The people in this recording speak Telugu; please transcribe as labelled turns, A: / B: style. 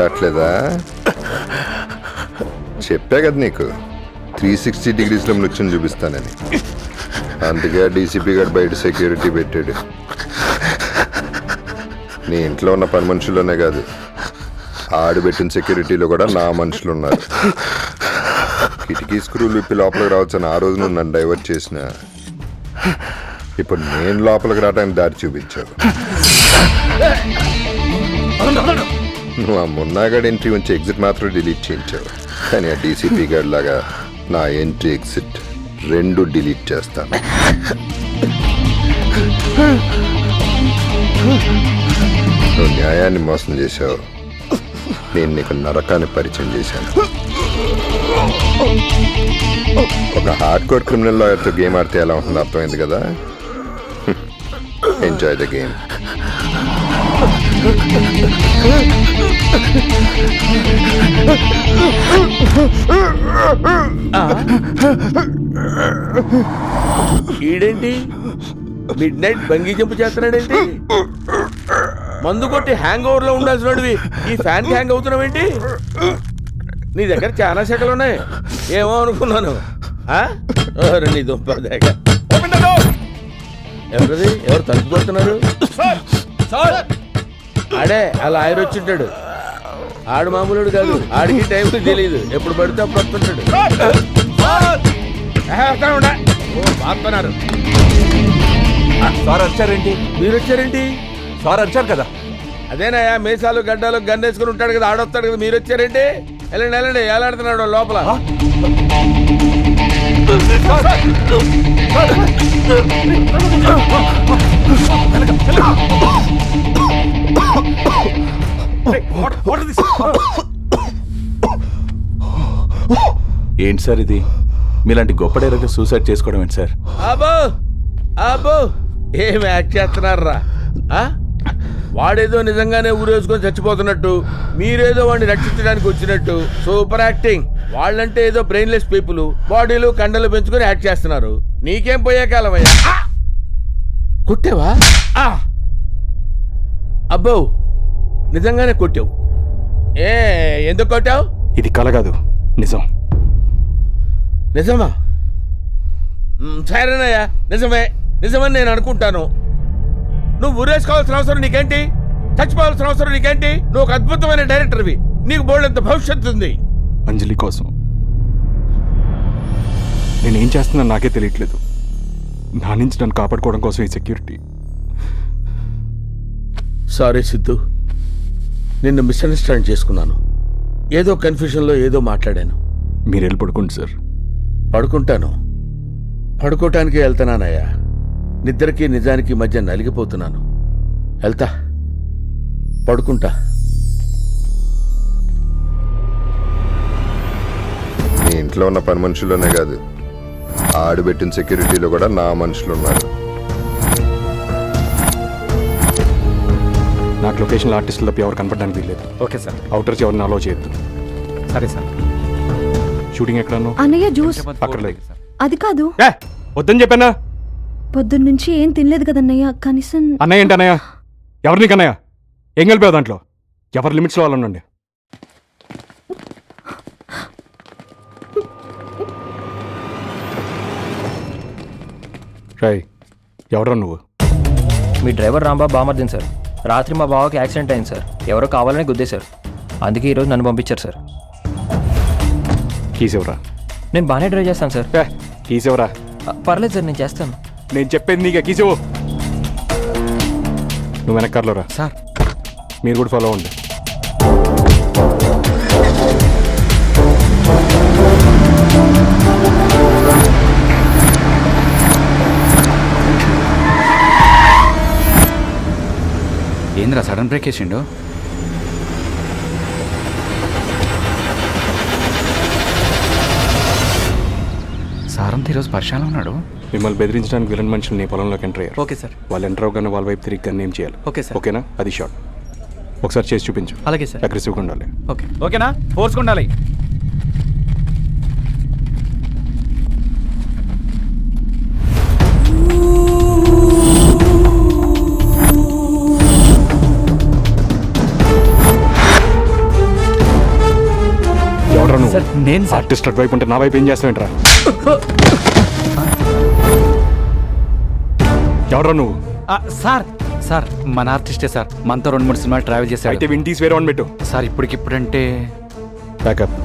A: రావట్లేదా? చెప్పా కదా నీకు 360 డిగ్రీస్లో మృత్యుని చూపిస్తానని. అందుకే డీసీపీ గారు బయట సెక్యూరిటీ పెట్టాడు. నీ ఇంట్లో ఉన్న పని మనుషుల్లోనే కాదు, ఆడు పెట్టిన సెక్యూరిటీలో కూడా నా మనుషులు ఉన్నారు. కిటికీ స్క్రూలు విప్పి లోపలికి రావచ్చని ఆ రోజు నువ్వు నన్ను డైవర్ట్ చేసిన, ఇప్పుడు నేను లోపలికి రావడానికి దారి చూపించావు. నువ్వు ఆ మున్నాగాడి ఎంట్రీ ఉంచి ఎగ్జిట్ మాత్రం డిలీట్ చేయించావు. కానీ ఆ డీసీపీ గారి లాగా నా ఎంట్రీ ఎగ్జిట్ రెండు డిలీట్ చేస్తాను. నువ్వు న్యాయాన్ని మోసం చేశావు, నేను నీకు నరకాన్ని పరిచయం చేశాను. ఒక హార్డ్ కోర్ క్రిమినల్ లాయర్తో గేమ్ ఆడితే ఎలా ఉంటుందో అర్థమైంది కదా. Enjoy the game.
B: ఈడేంటి మిడ్ నైట్ బంగీ జంప్ చేస్తున్నాడేంటి? మందు కొట్టి హ్యాంగ్ ఓవర్ లో ఉండాల్సినవి ఈ ఫ్యాన్ కి హ్యాంగ్ అవుతున్నావేంటి? నీ దగ్గర చాలా సెకలు ఉన్నాయి, ఏమో అనుకున్నాను. నీ దుంప దగ్గర ఎవరిది? ఎవరు తలుపు కొడుతున్నారు? ఆడే ఆ లాయర్ వచ్చింటాడు. ఆడు మామూలుడు కాదు, ఆడికి టైం తెలియదు, ఎప్పుడు పడితే అప్పుడు వస్తుంటాడు. బాగున్నారు
C: సార్ వచ్చారేంటి?
B: మీరు వచ్చారేంటి?
C: సార్ వచ్చారు కదా.
B: అదేనాయా మీసాలు గడ్డాలు గన్నేసుకుని ఉంటాడు కదా, ఆడొస్తాడు కదా, మీరు వచ్చారేంటి? వెళ్ళండి వెళ్ళండి, ఏలాడుతున్నాడు లోపల.
C: ఏంటి సార్ ఇది? మీలాంటి గొప్ప డైరెక్టర్ సూసైడ్ చేసుకోవడం ఏంటి సార్?
B: అబ్బో అబ్బో ఏమి యాక్ట్ చేస్తున్నారా? వాడేదో నిజంగానే ఊరేసుకొని చచ్చిపోతున్నట్టు, మీరేదో వాడిని రక్షించడానికి వచ్చినట్టు సూపర్ యాక్టింగ్. వాళ్ళంటే ఏదో బ్రెయిన్లెస్ పీపుల్, బాడీలు కండలు పెంచుకొని యాక్ట్ చేస్తున్నారు. నీకేం పోయే కాలం అయ్యా. కొట్టావా? అబ్బో నిజంగానే కొట్టావు. ఎందుకు కొట్టావు?
D: ఇది కల కాదు, నిజం.
B: నిజమా? సరేనయ్యా, నిజమే నిజమని నేను అనుకుంటాను. నువ్వు ఊరేసుకోవాల్సిన అవసరం నీకేంటి? చచ్చిపోవాల్సిన అవసరం నీకేంటి? నువ్వు ఒక అద్భుతమైన డైరెక్టర్వి, నీకు బోల్డంత భవిష్యత్తు ఉంది.
D: అంజలి కోసం నేనేం చేస్తున్నా నాకే తెలియట్లేదు. నా నుంచి నన్ను కాపాడుకోవడం కోసం ఈ సెక్యూరిటీ.
B: సారీ సిద్ధు, నిన్ను మిస్అండర్స్టాండ్ చేసుకున్నాను. ఏదో కన్ఫ్యూషన్లో ఏదో మాట్లాడాను.
D: మీరు వెళ్ళి పడుకోండి సార్.
B: పడుకుంటాను, పడుకోవటానికే వెళ్తున్నానయ్యా. నిద్రకి నిజానికి మధ్య నలిగిపోతున్నాను. వెళ్తా, పడుకుంటా.
A: నీ ఇంట్లో ఉన్న పని మనుషుల్లోనే కాదు, ఆడు పెట్టిన సెక్యూరిటీలో కూడా నా మనుషులు ఉన్నారు.
D: నాకు లొకేషన్ ఆర్టిస్టులు తప్ప ఎవరు కనపడడానికి వీల్లేదు. Okay sir. అవుటర్స్ ఎవరిని అలో చేయొద్దు. సరే సార్. షూటింగ్ ఎక్కడ?
E: అన్నయ్య జ్యూస్
D: అక్కర్లేదు.
E: అది కాదు.
D: వద్దని చెప్పానా?
E: పొద్దున్న నుంచి ఏం తినలేదు కదన్నయ్య, కనీసం.
D: అన్నయ్య ఏంటి అన్నయ్య? ఎవరిని కన్నయ్య? ఏం కలిపావు దాంట్లో? ఎవరి లిమిట్స్లో వాళ్ళు ఉండండి. రై, ఎవరా నువ్వు?
F: మీ డ్రైవర్ రాంబాబు బామర్దిన్ సార్. రాత్రి మా బావకి యాక్సిడెంట్ అయింది సార్. ఎవరో కావాలని గుద్దేశారు, అందుకే ఈరోజు నన్ను పంపించారు సార్.
D: కీస్ ఎవరా?
F: నేను బాగానే డ్రైవ్ చేస్తాను సార్.
D: కీస్ ఎవరా?
F: పర్లేదు సార్, నేను చేస్తాను.
D: నేను చెప్పేది నీకే, కీస్ ఇవ్వు. నువ్వు వెనక్కారులో రా
F: సార్.
D: మీరు కూడా ఫాలో అవ్వండి.
G: ఏంద్రా సడన్ బ్రేక్ వేసిండు? సారంతో ఈరోజు పరిశాల ఉన్నాడు.
D: మిమ్మల్ని బెదిరించడానికి విలన్ మనుషులు నీ పొలంలోకి ఎంటర్ అయ్యారు.
F: Okay sir.
D: వాళ్ళు ఎంటర్ అవగానే వాళ్ళ వైపు తిరిగి గన్ ఏం చేయాలి?
F: Okay sir.
D: ఓకేనా? అది షాట్. ఒకసారి చేసి చూపించు.
F: అలాగే సార్.
D: అగ్రెసివ్గా ఉండాలి.
F: ఓకే.
G: ఓకేనా? ఫోర్స్గా ఉండాలి. నేను సార్
D: ఆర్టిస్ట్ అటువైపు ఉంటే నా వైపు ఏం చేస్తావేంట్రా? ఎవరా నువ్వు?
G: సార్ సార్ మన ఆర్టిస్టే సార్ మనతో 2-3 సినిమాలు ట్రావెల్ చేశాడు
D: అయితే విన్ తీసి వేరే వన్ పెట్టు.
G: Sir ఇప్పటికిప్పుడంటే
D: backup